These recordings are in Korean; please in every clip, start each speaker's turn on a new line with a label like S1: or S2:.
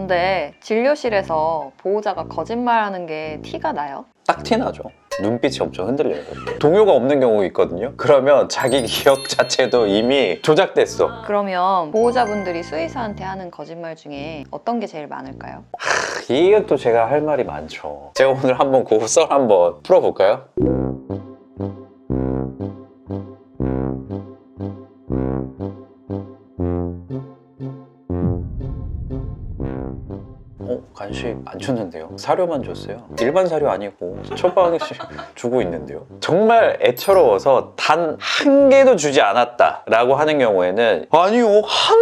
S1: 근데 진료실에서 보호자가 거짓말하는 게 티가 나요?
S2: 딱 티나죠. 눈빛이 엄청 흔들려요. 동요가 없는 경우 있거든요. 그러면 자기 기억 자체도 이미 조작됐어.
S1: 그러면 보호자분들이 수의사한테 하는 거짓말 중에 어떤 게 제일 많을까요?
S2: 이게 또 제가 할 말이 많죠. 제가 오늘 한번 그 썰 한번 풀어볼까요? 간식 안 줬는데요. 사료만 줬어요. 일반 사료 아니고 처방식 주고 있는데요. 정말 애처로워서 단 한 개도 주지 않았다 라고 하는 경우에는 아니요, 한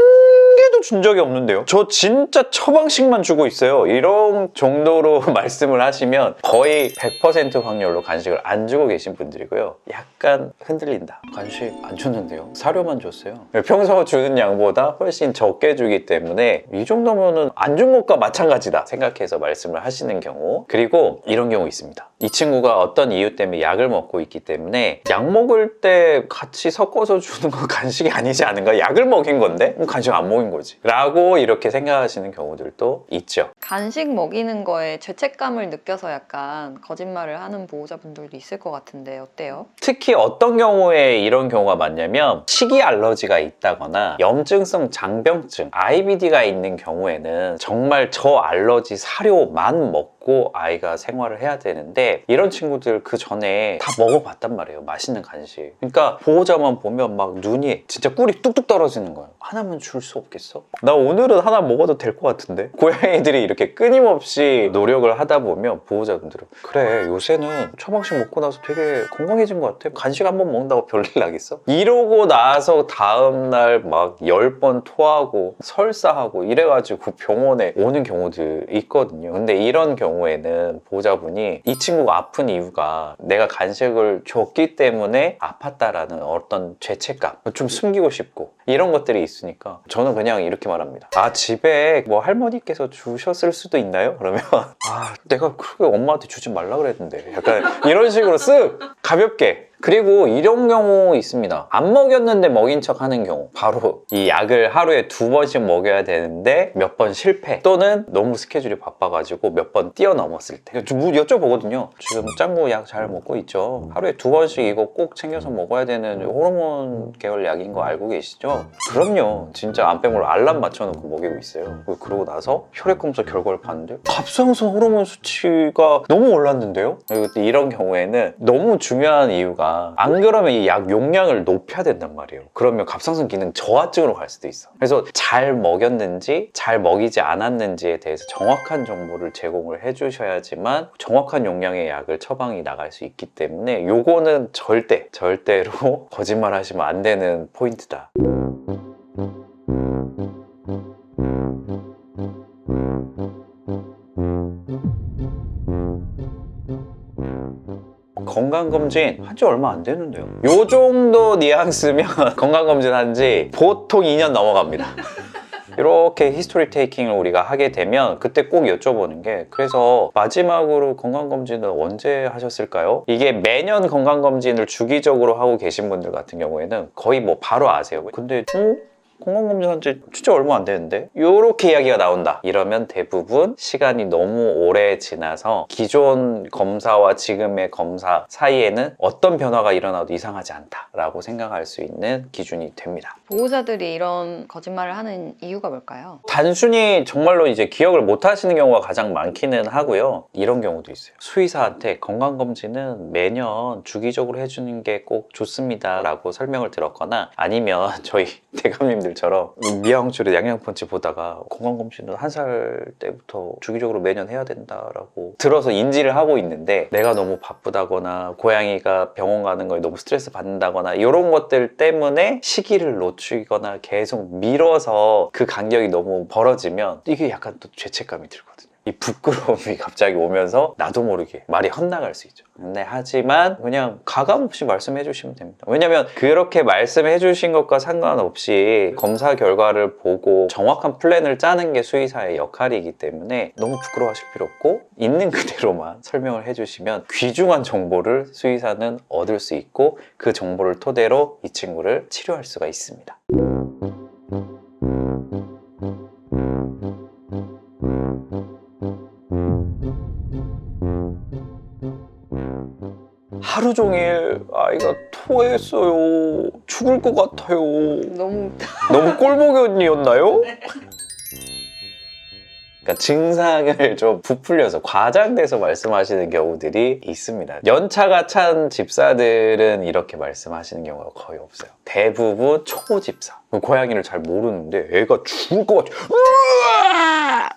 S2: 개도 준 적이 없는데요. 저 진짜 처방식만 주고 있어요. 이런 정도로 말씀을 하시면 거의 100% 확률로 간식을 안 주고 계신 분들이고요. 약간 흔들린다. 간식 안 줬는데요. 사료만 줬어요. 평소 주는 양보다 훨씬 적게 주기 때문에 이 정도면은 안 준 것과 마찬가지다 생각해서 말씀을 하시는 경우. 그리고 이런 경우 있습니다. 이 친구가 어떤 이유 때문에 약을 먹고 있기 때문에 약 먹을 때 같이 섞어서 주는 건 간식이 아니지 않은가? 약을 먹인 건데? 간식 안 먹인 거지 라고 이렇게 생각하시는 경우들도 있죠.
S1: 간식 먹이는 거에 죄책감을 느껴서 약간 거짓말을 하는 보호자분들도 있을 것 같은데 어때요?
S2: 특히 어떤 경우에 이런 경우가 많냐면 식이 알러지가 있다거나 염증성 장병증, IBD가 있는 경우에는 정말 저 알러지 사료만 먹고 아이가 생활을 해야 되는데 이런 친구들 그 전에 다 먹어봤단 말이에요. 맛있는 간식. 그러니까 보호자만 보면 막 눈이 진짜 꿀이 뚝뚝 떨어지는 거예요. 하나만 줄 수 없겠어? 나 오늘은 하나 먹어도 될 것 같은데? 고양이들이 이렇게 끊임없이 노력을 하다 보면 보호자분들은 그래, 요새는 처방식 먹고 나서 되게 건강해진 것 같아. 간식 한 번 먹는다고 별일 나겠어? 이러고 나서 다음날 막 10번 토하고 설사하고 이래가지고 병원에 오는 경우들 있거든요. 근데 이런 경우에는 보호자분이 이 친구가 아픈 이유가 내가 간식을 줬기 때문에 아팠다라는 어떤 죄책감, 좀 숨기고 싶고 이런 것들이 있으니까 저는 그냥 이렇게 말합니다. 아, 집에 뭐 할머니께서 주셨을 수도 있나요? 그러면 아, 내가 그렇게 엄마한테 주지 말라 그랬는데 약간 이런 식으로 쓱 가볍게. 그리고 이런 경우 있습니다. 안 먹였는데 먹인 척 하는 경우. 바로 이 약을 하루에 2번씩 먹여야 되는데 몇 번 실패, 또는 너무 스케줄이 바빠가지고 몇 번 뛰어넘었을 때 여쭤보거든요. 지금 짱구 약 잘 먹고 있죠? 하루에 2번씩 이거 꼭 챙겨서 먹어야 되는 호르몬 계열 약인 거 알고 계시죠? 그럼요. 진짜 안 빼먹으러 알람 맞춰놓고 먹이고 있어요. 그러고 나서 혈액 검사 결과를 봤는데 갑상선 호르몬 수치가 너무 올랐는데요? 이런 경우에는 너무 중요한 이유가 안 그러면 이 약 용량을 높여야 된단 말이에요. 그러면 갑상선 기능 저하증으로 갈 수도 있어. 그래서 잘 먹였는지 잘 먹이지 않았는지에 대해서 정확한 정보를 제공을 해주셔야지만 정확한 용량의 약을 처방이 나갈 수 있기 때문에 요거는 절대로 거짓말 하시면 안 되는 포인트다. 건강검진 한 지 얼마 안 됐는데요. 요 정도 뉘앙스면 건강검진 한 지 보통 2년 넘어갑니다. 이렇게 히스토리 테이킹을 우리가 하게 되면 그때 꼭 여쭤보는 게, 그래서 마지막으로 건강검진은 언제 하셨을까요? 이게 매년 건강검진을 주기적으로 하고 계신 분들 같은 경우에는 거의 뭐 바로 아세요. 근데 건강검진 한 지 진짜 얼마 안 됐는데? 요렇게 이야기가 나온다. 이러면 대부분 시간이 너무 오래 지나서 기존 검사와 지금의 검사 사이에는 어떤 변화가 일어나도 이상하지 않다라고 생각할 수 있는 기준이 됩니다.
S1: 보호자들이 이런 거짓말을 하는 이유가 뭘까요?
S2: 단순히 정말로 이제 기억을 못 하시는 경우가 가장 많기는 하고요. 이런 경우도 있어요. 수의사한테 건강검진은 매년 주기적으로 해주는 게 꼭 좋습니다 라고 설명을 들었거나, 아니면 저희 대감님들처럼 미야홍철의 양양펀치 보다가 건강검진은 1살 때부터 주기적으로 매년 해야 된다라고 들어서 인지를 하고 있는데, 내가 너무 바쁘다거나 고양이가 병원 가는 거에 너무 스트레스 받는다거나 이런 것들 때문에 시기를 놓치거나 계속 미뤄서 그 간격이 너무 벌어지면 이게 약간 또 죄책감이 들거든요. 이 부끄러움이 갑자기 오면서 나도 모르게 말이 헛나갈 수 있죠. 근데 하지만 그냥 가감없이 말씀해 주시면 됩니다. 왜냐면 그렇게 말씀해 주신 것과 상관없이 검사 결과를 보고 정확한 플랜을 짜는 게 수의사의 역할이기 때문에 너무 부끄러워하실 필요 없고 있는 그대로만 설명을 해주시면 귀중한 정보를 수의사는 얻을 수 있고 그 정보를 토대로 이 친구를 치료할 수가 있습니다. 하루 종일 아이가 토했어요. 죽을 것 같아요.
S1: 너무
S2: 너무 꼴보기였나요? 그러니까 증상을 좀 부풀려서 과장돼서 말씀하시는 경우들이 있습니다. 연차가 찬 집사들은 이렇게 말씀하시는 경우가 거의 없어요. 대부분 초집사. 고양이를 잘 모르는데 애가 죽을 것 같아.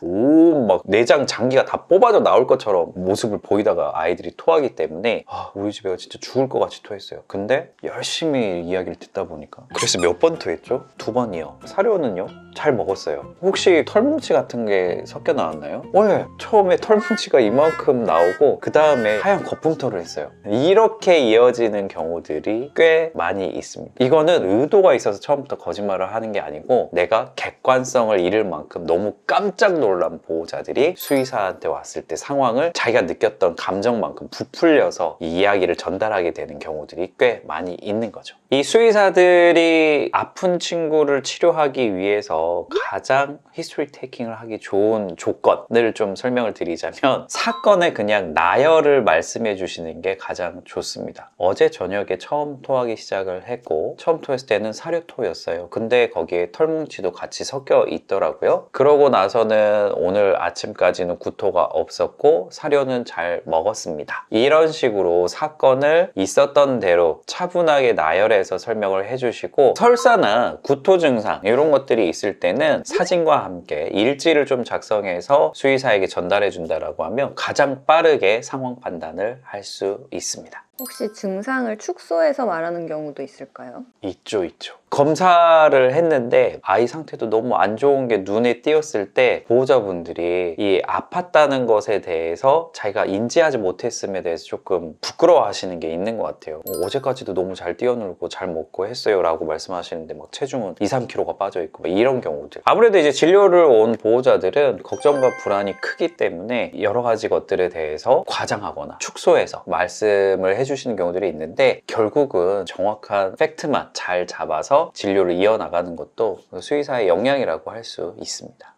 S2: 오, 막 내장 장기가 다 뽑아져 나올 것처럼 모습을 보이다가 아이들이 토하기 때문에 우리 집 애가 진짜 죽을 것 같이 토했어요. 근데 열심히 이야기를 듣다 보니까 그래서 몇 번 토했죠? 2번이요. 사료는요? 잘 먹었어요. 혹시 털뭉치 같은 게 섞여 나왔나요? 네, 처음에 털뭉치가 이만큼 나오고 그 다음에 하얀 거품털을 했어요. 이렇게 이어지는 경우들이 꽤 많이 있습니다. 이거는 의도가 있어서 처음부터 거짓말을 하는 게 아니고 내가 객관성을 잃을 만큼 너무 깜짝 놀란 보호자들이 수의사한테 왔을 때 상황을 자기가 느꼈던 감정만큼 부풀려서 이 이야기를 전달하게 되는 경우들이 꽤 많이 있는 거죠. 이 수의사들이 아픈 친구를 치료하기 위해서 가장 히스토리 테이킹을 하기 좋은 조건을 좀 설명을 드리자면 사건의 그냥 나열을 말씀해 주시는 게 가장 좋습니다. 어제 저녁에 처음 토하기 시작을 했고 처음 토했을 때는 사료토였어요. 근데 거기에 털뭉치도 같이 섞여 있더라고요. 그러고 나서는 오늘 아침까지는 구토가 없었고 사료는 잘 먹었습니다. 이런 식으로 사건을 있었던 대로 차분하게 나열해서 설명을 해주시고 설사나 구토 증상 이런 것들이 있을 때는 사진과 함께 일지를 좀 작성해서 수의사에게 전달해 준다라고 하면 가장 빠르게 상황 판단을 할 수 있습니다.
S1: 혹시 증상을 축소해서 말하는 경우도 있을까요?
S2: 있죠. 검사를 했는데 아이 상태도 너무 안 좋은 게 눈에 띄었을 때 보호자분들이 이 아팠다는 것에 대해서 자기가 인지하지 못했음에 대해서 조금 부끄러워하시는 게 있는 것 같아요. 어제까지도 너무 잘 뛰어놀고 잘 먹고 했어요 라고 말씀하시는데 막 체중은 2, 3kg가 빠져있고 막 이런 경우들. 아무래도 이제 진료를 온 보호자들은 걱정과 불안이 크기 때문에 여러 가지 것들에 대해서 과장하거나 축소해서 말씀을 해주시는 경우들이 있는데 결국은 정확한 팩트만 잘 잡아서 진료를 이어나가는 것도 수의사의 역량이라고 할 수 있습니다.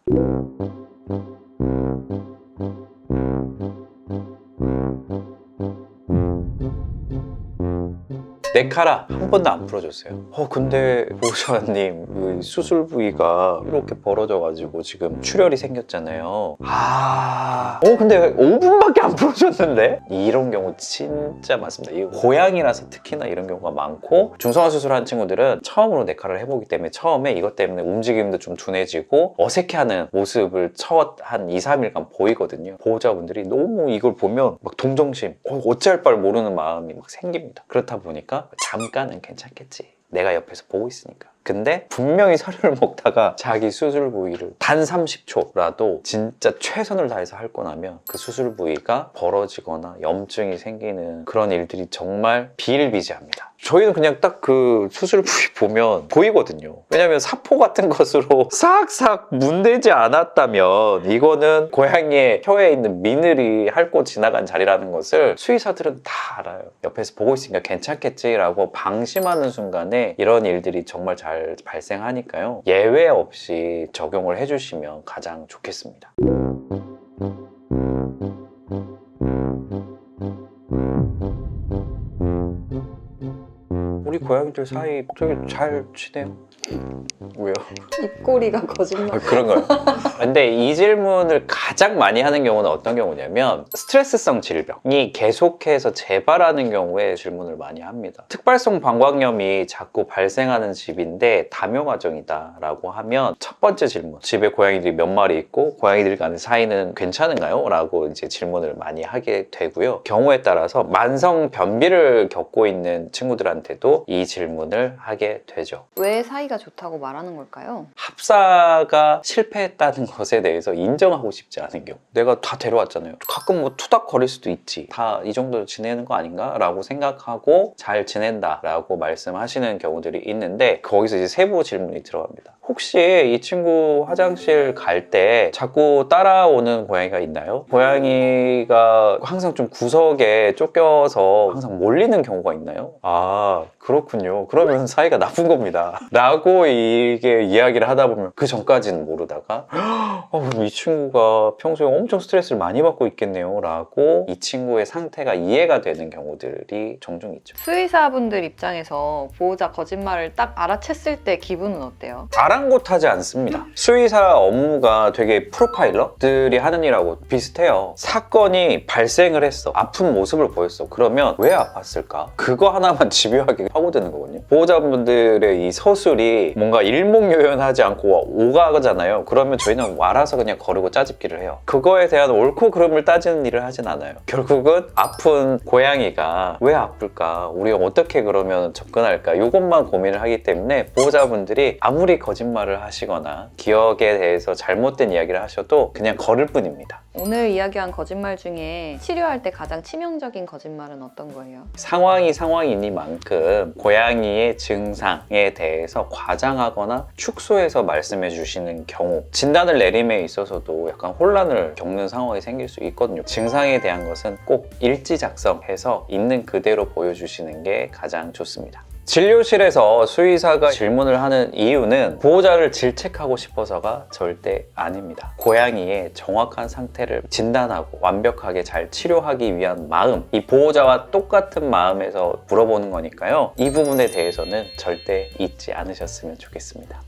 S2: 네카라 한 번도 안 풀어줬어요. 근데 보호자님 수술 부위가 이렇게 벌어져가지고 지금 출혈이 생겼잖아요. 근데 5분밖에 안 풀어줬는데? 이런 경우 진짜 많습니다. 이 고양이라서 특히나 이런 경우가 많고 중성화 수술한 친구들은 처음으로 네카를 해보기 때문에 처음에 이것 때문에 움직임도 좀 둔해지고 어색해하는 모습을 첫 한 2, 3일간 보이거든요. 보호자분들이 너무 이걸 보면 막 동정심, 어찌할 바를 모르는 마음이 막 생깁니다. 그렇다 보니까 잠깐은 괜찮겠지. 내가 옆에서 보고 있으니까. 근데 분명히 사료를 먹다가 자기 수술 부위를 단 30초라도 진짜 최선을 다해서 핥고 나면 그 수술 부위가 벌어지거나 염증이 생기는 그런 일들이 정말 비일비재합니다. 저희는 그냥 딱 그 수술 부위 보면 보이거든요. 왜냐면 사포 같은 것으로 싹싹 문대지 않았다면 이거는 고양이의 혀에 있는 미늘이 핥고 지나간 자리라는 것을 수의사들은 다 알아요. 옆에서 보고 있으니까 괜찮겠지라고 방심하는 순간에 이런 일들이 정말 잘 발생하니까요. 예외 없이 적용을 해주시면 가장 좋겠습니다. 우리 고양이들 사이 되게 잘 지내요. 왜요?
S1: 입꼬리가 거짓말.
S2: 그런가요? 근데 이 질문을 가장 많이 하는 경우는 어떤 경우냐면 스트레스성 질병이 계속해서 재발하는 경우에 질문을 많이 합니다. 특발성 방광염이 자꾸 발생하는 집인데 담요 과정이다 라고 하면 첫 번째 질문, 집에 고양이들이 몇 마리 있고 고양이들 간의 사이는 괜찮은가요? 라고 이제 질문을 많이 하게 되고요. 경우에 따라서 만성 변비를 겪고 있는 친구들한테도 이 질문을 하게 되죠.
S1: 왜 사이가 좋다고 말하는 걸까요?
S2: 합사가 실패했다는 것에 대해서 인정하고 싶지 않은 경우. 내가 다 데려왔잖아요. 가끔 뭐 투닥거릴 수도 있지. 다 이 정도 지내는 거 아닌가? 라고 생각하고 잘 지낸다 라고 말씀하시는 경우들이 있는데 거기서 이제 세부 질문이 들어갑니다. 혹시 이 친구 화장실 갈 때 자꾸 따라오는 고양이가 있나요? 고양이가 항상 좀 구석에 쫓겨서 항상 몰리는 경우가 있나요? 아, 그렇군요. 그러면 사이가 나쁜 겁니다. 라고 이게 이야기를 하다 보면 그 전까지는 모르다가 그럼 이 친구가 평소에 엄청 스트레스를 많이 받고 있겠네요. 라고 이 친구의 상태가 이해가 되는 경우들이 종종 있죠.
S1: 수의사분들 입장에서 보호자 거짓말을 딱 알아챘을 때 기분은 어때요?
S2: 아랑곳하지 않습니다. 수의사 업무가 되게 프로파일러들이 하는 일하고 비슷해요. 사건이 발생을 했어. 아픈 모습을 보였어. 그러면 왜 아팠을까? 그거 하나만 집요하게 파고드는 거거든요. 보호자분들의 이 서술이 뭔가 일목요연하지 않고 오가잖아요. 그러면 저희는 알아서 그냥 거르고 짜집기를 해요. 그거에 대한 옳고 그름을 따지는 일을 하진 않아요. 결국은 아픈 고양이가 왜 아플까? 우리가 어떻게 그러면 접근할까? 이것만 고민을 하기 때문에 보호자분들이 아무리 거짓말을 하시거나 기억에 대해서 잘못된 이야기를 하셔도 그냥 걸을 뿐입니다.
S1: 오늘 이야기한 거짓말 중에 치료할 때 가장 치명적인 거짓말은 어떤 거예요?
S2: 상황이 상황이니만큼 고양이의 증상에 대해서 과장하거나 축소해서 말씀해 주시는 경우 진단을 내림에 있어서도 약간 혼란을 겪는 상황이 생길 수 있거든요. 증상에 대한 것은 꼭 일지 작성해서 있는 그대로 보여주시는 게 가장 좋습니다. 진료실에서 수의사가 질문을 하는 이유는 보호자를 질책하고 싶어서가 절대 아닙니다. 고양이의 정확한 상태를 진단하고 완벽하게 잘 치료하기 위한 마음, 이 보호자와 똑같은 마음에서 물어보는 거니까요. 이 부분에 대해서는 절대 잊지 않으셨으면 좋겠습니다.